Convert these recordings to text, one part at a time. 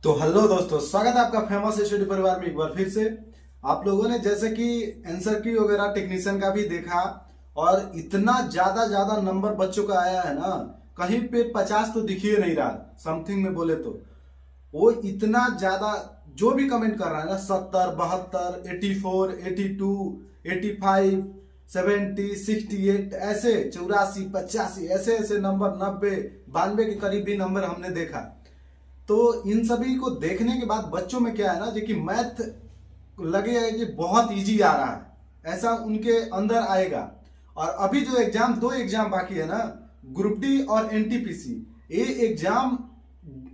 तो हेलो दोस्तों, स्वागत है आपका फेमस स्टडी परिवार में एक बार फिर से। आप लोगों ने जैसे कि आंसर की वगैरह टेक्नीशियन का भी देखा और इतना ज्यादा ज्यादा नंबर बच्चों का आया है ना, कहीं पे 50 तो दिख ही नहीं रहा समथिंग में बोले तो। वो इतना ज्यादा जो भी कमेंट कर रहा है ना, 70, 72, 84, 82, 85, 70, 68, ऐसे 84, 85 ऐसे ऐसे नंबर, 90, 92 के करीब भी नंबर हमने देखा। तो इन सभी को देखने के बाद बच्चों में क्या है ना, जो कि मैथ लगेगा कि बहुत इजी आ रहा है, ऐसा उनके अंदर आएगा। और अभी जो एग्जाम, दो एग्जाम बाकी है ना, ग्रुप डी और एनटीपीसी, ये एग्जाम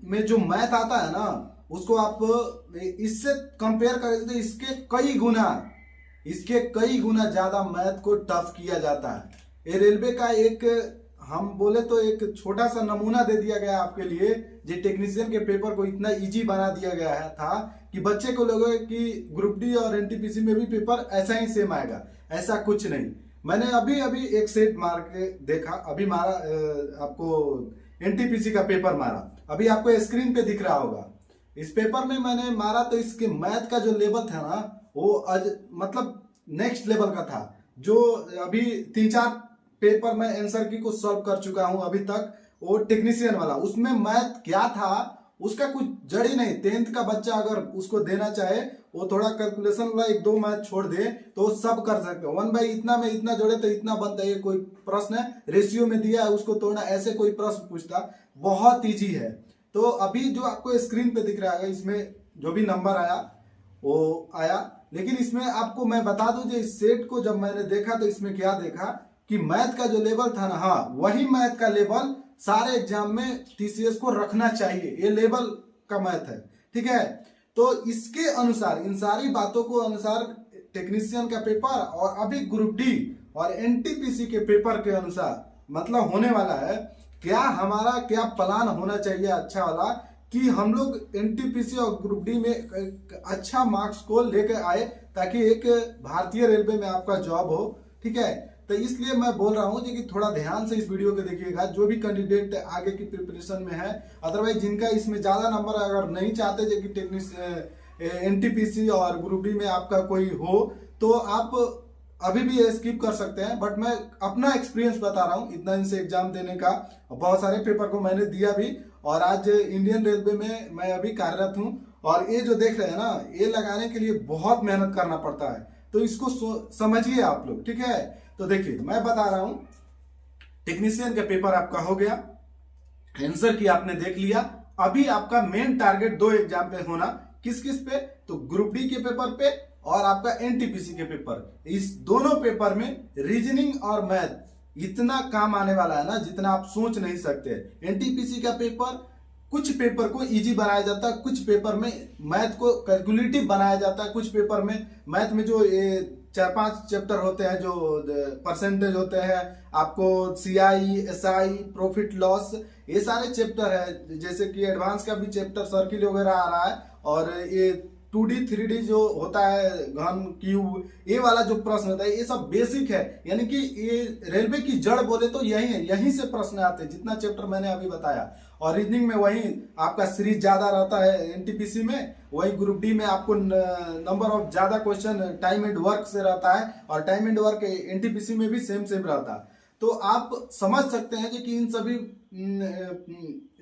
में जो मैथ आता है ना, उसको आप इससे कंपेयर करें तो इसके कई गुना ज्यादा मैथ को टफ किया जाता है। ये रेलवे का एक, हम बोले तो एक छोटा सा नमूना दे दिया गया आपके लिए। जो टेक्नीशियन के पेपर को इतना इजी बना दिया गया है था कि बच्चे को लगे कि ग्रुप डी और एनटीपीसी में भी पेपर ऐसा ही सेम आएगा। ऐसा कुछ नहीं। मैंने अभी अभी एक सेट मार के देखा, अभी मारा आपको एनटीपीसी का पेपर मारा, अभी आपको स्क्रीन पे दिख रहा होगा। इस पेपर में मैंने मारा तो इसके मैथ का जो लेवल था ना, वो मतलब नेक्स्ट लेवल का था। जो अभी 3-4 पेपर में आंसर की को सॉल्व कर चुका हूं अभी तक, वो टेक्नीशियन वाला, उसमें मैथ क्या था उसका कुछ जड़ ही नहीं। 10th का बच्चा अगर उसको देना चाहे, वो थोड़ा कैलकुलेशन वाला एक दो मैथ छोड़ दे तो वो सब कर सकते हो। 1 बाई इतना में इतना जोड़े तो इतना बनता है, ये कोई प्रश्न है, रेशियो में दिया है उसको तोड़ना, ऐसे कोई प्रश्न पूछता, बहुत ईजी है। तो अभी जो आपको स्क्रीन पे दिख रहा है, इसमें जो भी नंबर आया वो आया। लेकिन इसमें आपको मैं बता दूं, जो इस सेट को जब मैंने देखा तो इसमें क्या देखा कि मैथ का जो लेवल था ना, हाँ वही मैथ का लेवल सारे एग्जाम में टीसीएस को रखना चाहिए। ये लेवल का मैथ है, ठीक है। तो इसके अनुसार, इन सारी बातों को अनुसार, टेक्नीशियन का पेपर और अभी ग्रुप डी और एनटीपीसी के पेपर के अनुसार मतलब होने वाला है। क्या हमारा क्या प्लान होना चाहिए अच्छा वाला, कि हम लोग एनटीपीसी और ग्रुप डी में अच्छा मार्क्स को लेकर आए, ताकि एक भारतीय रेलवे में आपका जॉब हो, ठीक है। तो इसलिए मैं बोल रहा हूं कि थोड़ा ध्यान से इस वीडियो को देखिएगा, जो भी कैंडिडेट आगे की प्रिपरेशन में है। अदरवाइज जिनका इसमें ज्यादा नंबर अगर नहीं चाहते जो कि एनटीपीसी और ग्रुप डी में आपका कोई हो, तो आप अभी भी स्किप कर सकते हैं। बट मैं अपना एक्सपीरियंस बता रहा हूँ इतना दिन से एग्जाम देने का, बहुत सारे पेपर को मैंने दिया भी, और आज इंडियन रेलवे में मैं अभी कार्यरत हूँ। और ये जो देख रहे हैं ना, ये लगाने के लिए बहुत मेहनत करना पड़ता है, तो इसको समझिए आप लोग, ठीक है। तो देखिए मैं बता रहा हूं, टेक्नीशियन का पेपर आपका हो गया, आंसर की आपने देख लिया। अभी आपका मेन टारगेट दो एग्जाम पे होना, किस किस पे, तो ग्रुप डी के पेपर पे और आपका एनटीपीसी के पेपर। इस दोनों पेपर में रीजनिंग और मैथ इतना काम आने वाला है ना, जितना आप सोच नहीं सकते। एनटीपीसी का पेपर, कुछ पेपर को इजी बनाया जाता है, कुछ पेपर में मैथ को कैलकुलेटिव बनाया जाता है, कुछ पेपर में मैथ में जो 4-5 चैप्टर होते हैं, जो परसेंटेज होते हैं, आपको सीआई, एसआई, प्रॉफिट लॉस, ये सारे चैप्टर है। जैसे कि एडवांस का भी चैप्टर सर्किल वगैरह आ रहा है, और ये 2D 3D जो होता है, घन, क्यूब, ये वाला जो प्रश्न होता है, ये सब बेसिक है। यानी कि ये रेलवे की जड़ बोले तो यही है, यहीं से प्रश्न आते हैं, जितना चैप्टर मैंने अभी बताया। और रीजनिंग में वही आपका सीरीज ज्यादा रहता है एनटीपीसी में, वही ग्रुप डी में आपको नंबर ऑफ ज्यादा क्वेश्चन टाइम एंड वर्क से रहता है, और टाइम एंड वर्क एनटीपीसी में भी सेम सेम रहता है। तो आप समझ सकते हैं कि इन सभी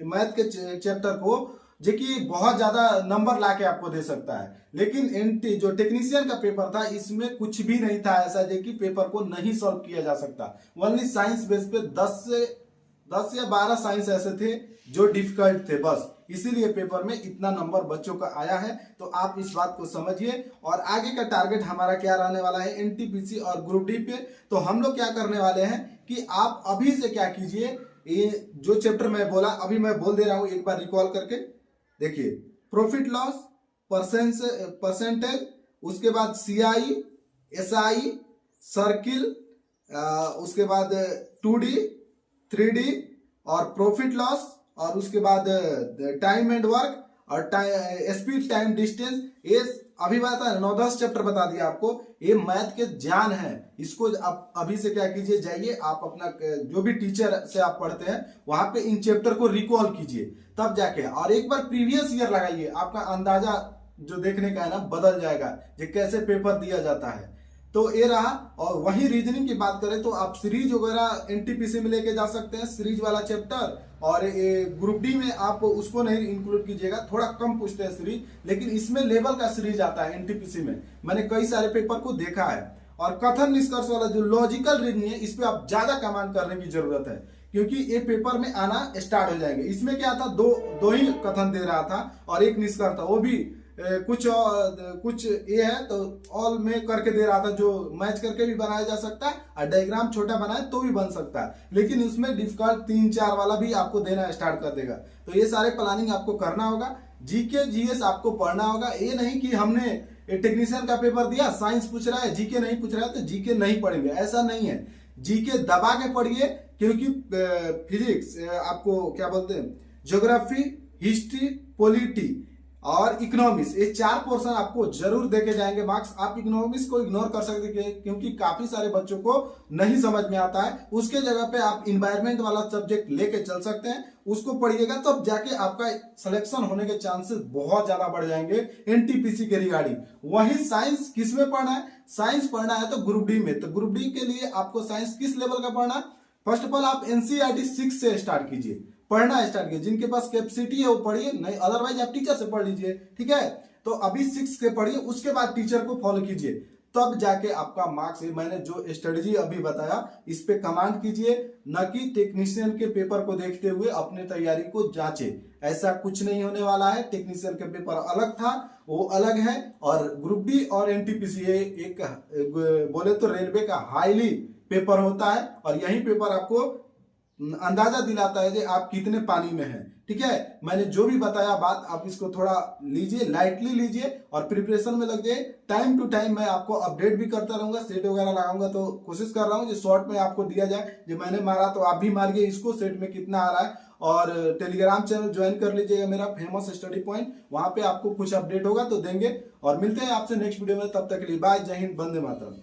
मैथ के चैप्टर को जो कि बहुत ज्यादा नंबर लाके आपको दे सकता है। लेकिन जो टेक्नीशियन का पेपर था, इसमें कुछ भी नहीं था ऐसा जो कि पेपर को नहीं सॉल्व किया जा सकता। ओनली साइंस बेस पे 10 या 12 साइंस ऐसे थे जो डिफिकल्ट थे, बस इसीलिए पेपर में इतना नंबर बच्चों का आया है। तो आप इस बात को समझिए। और आगे का टारगेट हमारा क्या रहने वाला है एनटीपीसी और ग्रुप डी पे। तो हम लोग क्या करने वाले हैं कि आप अभी से क्या कीजिए, ये जो चैप्टर मैं बोला अभी मैं बोल दे रहा हूं, एक बार रिकॉल करके देखिए। प्रॉफिट लॉस, परसेंटेज, उसके बाद सीआई, एसआई, सर्किल, उसके बाद 2D 3D और प्रॉफिट लॉस, और उसके बाद टाइम एंड वर्क, और स्पीड टाइम डिस्टेंस, ये अभी बता 9-10 चैप्टर बता दिया आपको। ये मैथ के जान है, इसको आप अभी से क्या कीजिए, जाइए आप अपना जो भी टीचर से आप पढ़ते हैं वहां पे इन चैप्टर को रिकॉल कीजिए, तब जाके और एक बार प्रीवियस ईयर लगाइए, आपका अंदाजा जो देखने का है ना बदल जाएगा कि कैसे पेपर दिया जाता है। तो ये रहा। और वही रीजनिंग की बात करें तो आप सीरीज वगैरह एनटीपीसी में लेके जा सकते हैं, सीरीज वाला चैप्टर। और ये ग्रुप डी में आप उसको नहीं इंक्लूड कीजिएगा, थोड़ा कम पूछते हैं सीरीज, लेकिन इसमें लेवल का सीरीज आता है एनटीपीसी में, मैंने कई सारे पेपर को देखा है। और कथन निष्कर्ष वाला जो लॉजिकल रीजनिंग है, इस पे आप ज्यादा कमांड करने की जरूरत है, क्योंकि ये पेपर में आना स्टार्ट हो जाएंगे। इसमें क्या था, दो ही कथन दे रहा था और एक निष्कर्ष था, वो भी कुछ ये है तो ऑल में करके दे रहा था, जो मैच करके भी बनाया जा सकता है और डायग्राम छोटा बनाए तो भी बन सकता है, लेकिन उसमें डिफिकल्ट 3-4 वाला भी आपको देना स्टार्ट कर देगा। तो ये सारे प्लानिंग आपको करना होगा। जीके जीएस आपको पढ़ना होगा, ये नहीं कि हमने टेक्नीशियन का पेपर दिया, साइंस पूछ रहा है, जीके नहीं पूछ रहा है तो जीके नहीं पढ़ेंगे, ऐसा नहीं है। जीके दबा के पढ़िए, क्योंकि फिजिक्स आपको क्या बोलते हैं, ज्योग्राफी, हिस्ट्री, पॉलिटी और इकोनॉमिक्स, ये 4 पोर्शन आपको जरूर देके जाएंगे मार्क्स। आप इकोनॉमिक्स को इग्नोर कर सकते हैं क्योंकि काफी सारे बच्चों को नहीं समझ में आता है, उसके जगह पे आप इन्वायरमेंट वाला सब्जेक्ट लेके चल सकते हैं, उसको पढ़िएगा तब तो जाके आपका सिलेक्शन होने के चांसेस बहुत ज्यादा बढ़ जाएंगे एनटीपीसी के रिगार्डिंग। वही साइंस किस में पढ़ना है, साइंस पढ़ना है तो ग्रुप डी में। तो ग्रुप डी के लिए आपको साइंस किस लेवल का पढ़ना है, फर्स्ट ऑफ ऑल आप एनसीईआरटी 6 से स्टार्ट कीजिए, पढ़ना स्टार्ट कीजिए। जिनके पास कैपेसिटी है वो पढ़िए, नहीं अदरवाइज आप टीचर से पढ़ लीजिए, ठीक है। तो अभी 6 के पढ़िए, उसके बाद टीचर को फॉलो कीजिए, तब जाके आपका मार्क्स, मैंने जो स्ट्रेटजी अभी बताया इस पे कमांड कीजिए, न कि टेक्नीशियन के पेपर को देखते हुए अपने तैयारी को जांचे। ऐसा कुछ नहीं होने वाला है, टेक्नीशियन के पेपर अलग था, वो अलग है। और ग्रुप डी और एनटीपीसी एक बोले तो रेलवे का हाईली पेपर होता है, और यही पेपर आपको अंदाजा दिलाता है कि आप कितने पानी में हैं, ठीक है। मैंने जो भी बताया बात, आप इसको थोड़ा लीजिए, लाइटली लीजिए और प्रिपरेशन में लग जाइए। टाइम टू टाइम मैं आपको अपडेट भी करता रहूंगा, सेट वगैरह लगाऊंगा, तो कोशिश कर रहा हूँ जो शॉर्ट में आपको दिया जाए। जो मैंने मारा तो आप भी मारिए इसको, सेट में कितना आ रहा है। और टेलीग्राम चैनल ज्वाइन कर लीजिएगा मेरा, फेमस स्टडी पॉइंट, वहां पे आपको कुछ अपडेट होगा तो देंगे। और मिलते हैं आपसे नेक्स्ट वीडियो में, तब तक के लिए बाय, जय हिंद, वंदे मातरम।